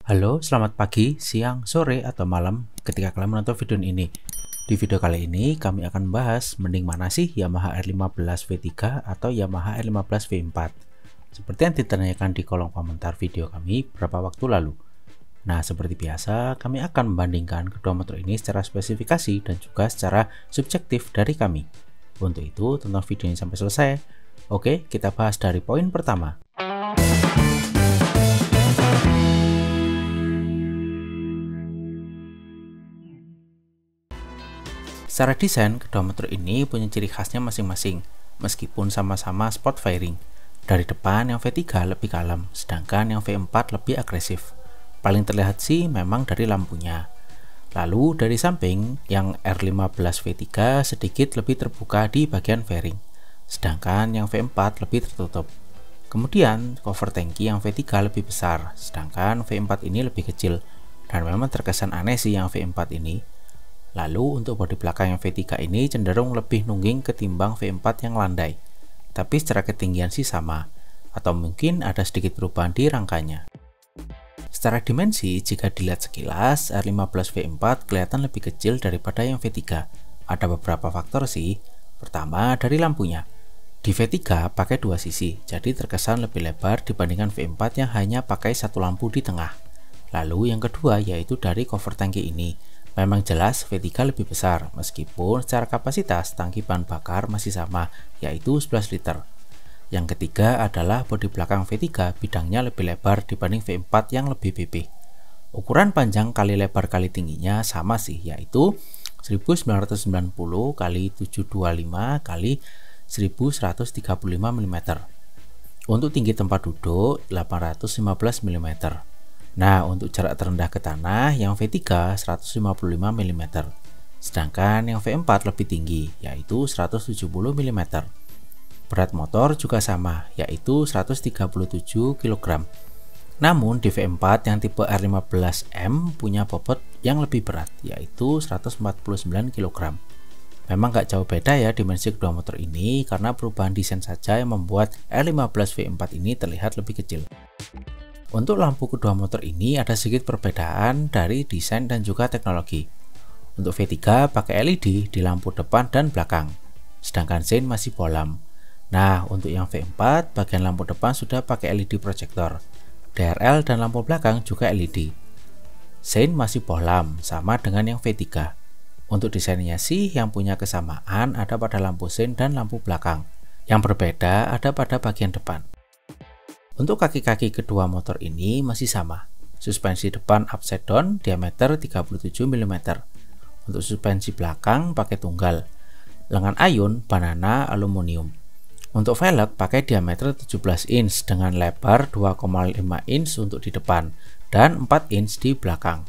Halo, selamat pagi, siang, sore, atau malam ketika kalian menonton video ini. Di video kali ini kami akan membahas mending mana sih Yamaha R15 V3 atau Yamaha R15 V4. Seperti yang ditanyakan di kolom komentar video kami beberapa waktu lalu. Nah, seperti biasa, kami akan membandingkan kedua motor ini secara spesifikasi dan juga secara subjektif dari kami. Untuk itu, tonton video ini sampai selesai. Oke, kita bahas dari poin pertama. Secara desain, kedua motor ini punya ciri khasnya masing-masing, meskipun sama-sama sport fairing. Dari depan yang V3 lebih kalem, sedangkan yang V4 lebih agresif. Paling terlihat sih memang dari lampunya. Lalu dari samping, yang R15 V3 sedikit lebih terbuka di bagian fairing, sedangkan yang V4 lebih tertutup. Kemudian cover tangki yang V3 lebih besar, sedangkan V4 ini lebih kecil, dan memang terkesan aneh sih yang V4 ini. Lalu untuk bodi belakang yang V3 ini cenderung lebih nungging ketimbang V4 yang landai, tapi secara ketinggian sih sama, atau mungkin ada sedikit perubahan di rangkanya. Secara dimensi, jika dilihat sekilas, R15 V4 kelihatan lebih kecil daripada yang V3. Ada beberapa faktor sih. Pertama, dari lampunya. Di V3 pakai dua sisi, jadi terkesan lebih lebar dibandingkan V4 yang hanya pakai satu lampu di tengah. Lalu yang kedua yaitu dari cover tangki ini. Memang jelas V3 lebih besar, meskipun secara kapasitas tangki bahan bakar masih sama, yaitu 11 liter. Yang ketiga adalah bodi belakang V3 bidangnya lebih lebar dibanding V4 yang lebih pipih. Ukuran panjang kali lebar kali tingginya sama sih, yaitu 1990 x 725 x 1135 mm. Untuk tinggi tempat duduk 815 mm. Nah, untuk jarak terendah ke tanah yang V3 155 mm, sedangkan yang V4 lebih tinggi, yaitu 170 mm. Berat motor juga sama, yaitu 137 kg. Namun di V4 yang tipe R15M punya bobot yang lebih berat, yaitu 149 kg. Memang gak jauh beda ya dimensi kedua motor ini, karena perubahan desain saja yang membuat R15 V4 ini terlihat lebih kecil. Untuk lampu kedua motor ini ada sedikit perbedaan dari desain dan juga teknologi. Untuk V3 pakai LED di lampu depan dan belakang, sedangkan Zein masih bohlam. Nah, untuk yang V4 bagian lampu depan sudah pakai LED proyektor, DRL dan lampu belakang juga LED. Zein masih bohlam sama dengan yang V3. Untuk desainnya sih yang punya kesamaan ada pada lampu Zein dan lampu belakang. Yang berbeda ada pada bagian depan. Untuk kaki-kaki kedua motor ini masih sama. Suspensi depan upside down diameter 37 mm. Untuk suspensi belakang pakai tunggal. Lengan ayun banana aluminium. Untuk velg pakai diameter 17 inch dengan lebar 2,5 inch untuk di depan dan 4 inch di belakang.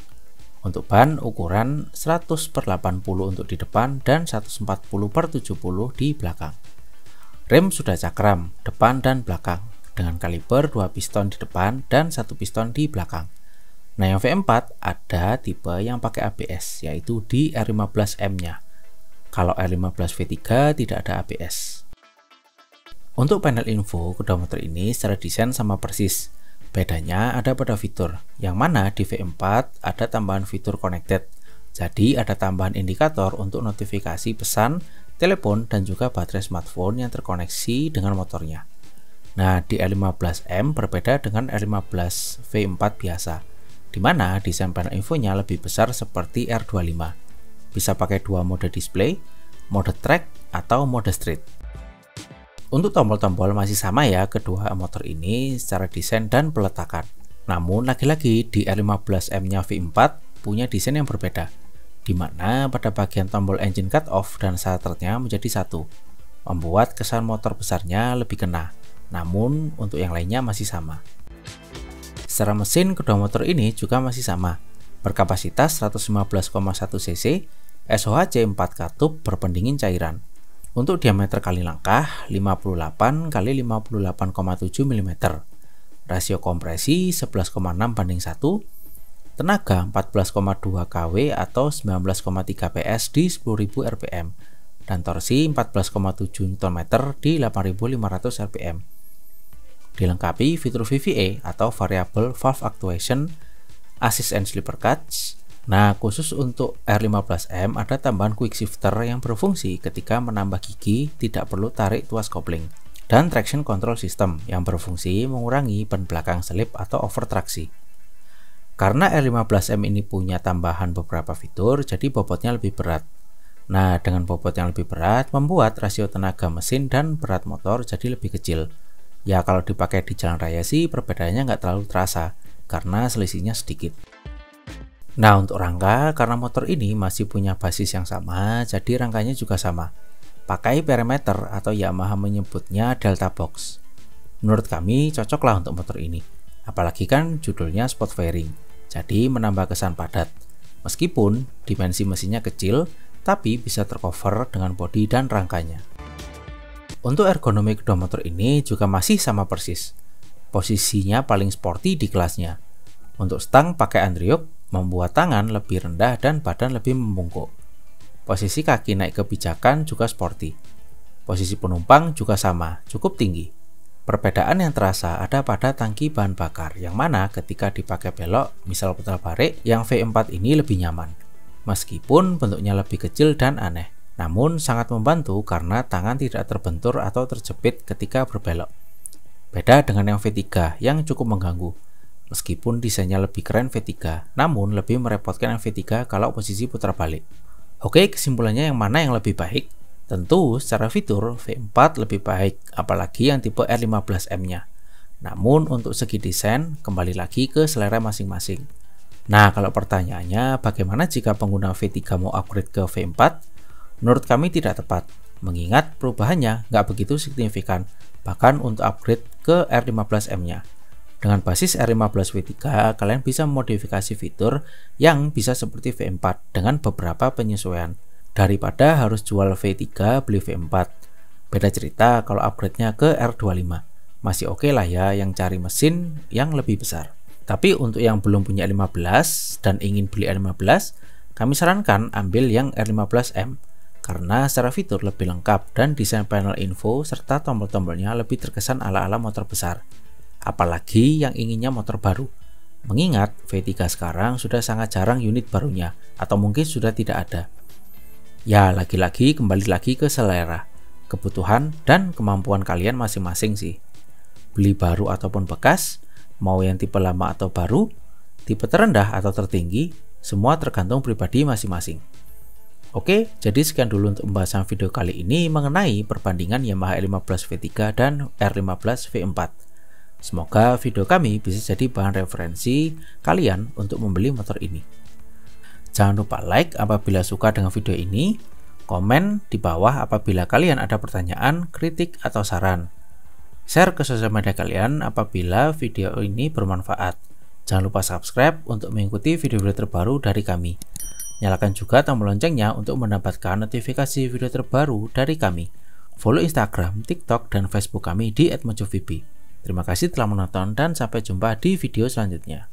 Untuk ban ukuran 100/80 untuk di depan dan 140/70 di belakang. Rem sudah cakram depan dan belakang, dengan kaliber 2 piston di depan dan 1 piston di belakang. Nah, yang V4 ada tipe yang pakai ABS, yaitu di R15M-nya. Kalau R15 V3 tidak ada ABS. Untuk panel info kedua motor ini secara desain sama persis. Bedanya ada pada fitur, yang mana di V4 ada tambahan fitur connected. Jadi ada tambahan indikator untuk notifikasi pesan, telepon, dan juga baterai smartphone yang terkoneksi dengan motornya. Nah, di R15M berbeda dengan R15 V4 biasa, di mana desain panel infonya lebih besar seperti R25. Bisa pakai dua mode display, mode track, atau mode street. Untuk tombol-tombol masih sama ya kedua motor ini secara desain dan peletakan. Namun lagi-lagi di R15M-nya V4 punya desain yang berbeda, di mana pada bagian tombol engine cut off dan starternya menjadi satu, membuat kesan motor besarnya lebih kena. Namun untuk yang lainnya masih sama. Secara mesin kedua motor ini juga masih sama, berkapasitas 115,1 cc, SOHC 4 katup berpendingin cairan. Untuk diameter kali langkah 58 x 58,7 mm, rasio kompresi 11,6:1, tenaga 14,2 kW atau 19,3 PS di 10.000 rpm, dan torsi 14,7 Nm di 8.500 rpm. Dilengkapi fitur VVA atau Variable Valve Actuation, assist and sleeper clutch. Nah, khusus untuk R15M ada tambahan quick shifter yang berfungsi ketika menambah gigi tidak perlu tarik tuas kopling, dan traction control system yang berfungsi mengurangi ban belakang selip atau overtraksi. Karena R15M ini punya tambahan beberapa fitur, jadi bobotnya lebih berat. Nah, dengan bobot yang lebih berat membuat rasio tenaga mesin dan berat motor jadi lebih kecil. Ya, kalau dipakai di jalan raya sih perbedaannya nggak terlalu terasa karena selisihnya sedikit. Nah, untuk rangka, karena motor ini masih punya basis yang sama, jadi rangkanya juga sama. Pakai parameter atau Yamaha menyebutnya Delta Box. Menurut kami cocoklah untuk motor ini. Apalagi kan judulnya sport fairing, jadi menambah kesan padat. Meskipun dimensi mesinnya kecil, tapi bisa tercover dengan bodi dan rangkanya. Untuk ergonomi kedua motor ini juga masih sama persis. Posisinya paling sporty di kelasnya. Untuk stang pakai Andriuk, membuat tangan lebih rendah dan badan lebih membungkuk. Posisi kaki naik ke pijakan juga sporty. Posisi penumpang juga sama, cukup tinggi. Perbedaan yang terasa ada pada tangki bahan bakar, yang mana ketika dipakai belok, misal putar balik, yang V4 ini lebih nyaman. Meskipun bentuknya lebih kecil dan aneh, namun sangat membantu karena tangan tidak terbentur atau terjepit ketika berbelok. Beda dengan yang V3 yang cukup mengganggu. Meskipun desainnya lebih keren V3, namun lebih merepotkan yang V3 kalau posisi putar balik. Oke, kesimpulannya yang mana yang lebih baik? Tentu secara fitur V4 lebih baik, apalagi yang tipe R15M-nya. Namun untuk segi desain, kembali lagi ke selera masing-masing. Nah, kalau pertanyaannya bagaimana jika pengguna V3 mau upgrade ke V4? Menurut kami tidak tepat, mengingat perubahannya nggak begitu signifikan, bahkan untuk upgrade ke R15M-nya. Dengan basis R15 V3, kalian bisa memodifikasi fitur yang bisa seperti V4 dengan beberapa penyesuaian, daripada harus jual V3 beli V4. Beda cerita kalau upgrade-nya ke R25, masih oke lah ya yang cari mesin yang lebih besar. Tapi untuk yang belum punya R15 dan ingin beli R15, kami sarankan ambil yang R15M karena secara fitur lebih lengkap dan desain panel info serta tombol-tombolnya lebih terkesan ala-ala motor besar. Apalagi yang inginnya motor baru. Mengingat V3 sekarang sudah sangat jarang unit barunya atau mungkin sudah tidak ada. Ya, lagi-lagi kembali lagi ke selera, kebutuhan dan kemampuan kalian masing-masing sih. Beli baru ataupun bekas, mau yang tipe lama atau baru, tipe terendah atau tertinggi, semua tergantung pribadi masing-masing. Oke, jadi sekian dulu untuk pembahasan video kali ini mengenai perbandingan Yamaha R15 V3 dan R15 V4. Semoga video kami bisa jadi bahan referensi kalian untuk membeli motor ini. Jangan lupa like apabila suka dengan video ini, komen di bawah apabila kalian ada pertanyaan, kritik, atau saran. Share ke sosial media kalian apabila video ini bermanfaat. Jangan lupa subscribe untuk mengikuti video-video terbaru dari kami. Nyalakan juga tombol loncengnya untuk mendapatkan notifikasi video terbaru dari kami. Follow Instagram, TikTok, dan Facebook kami di @mojovp. Terima kasih telah menonton dan sampai jumpa di video selanjutnya.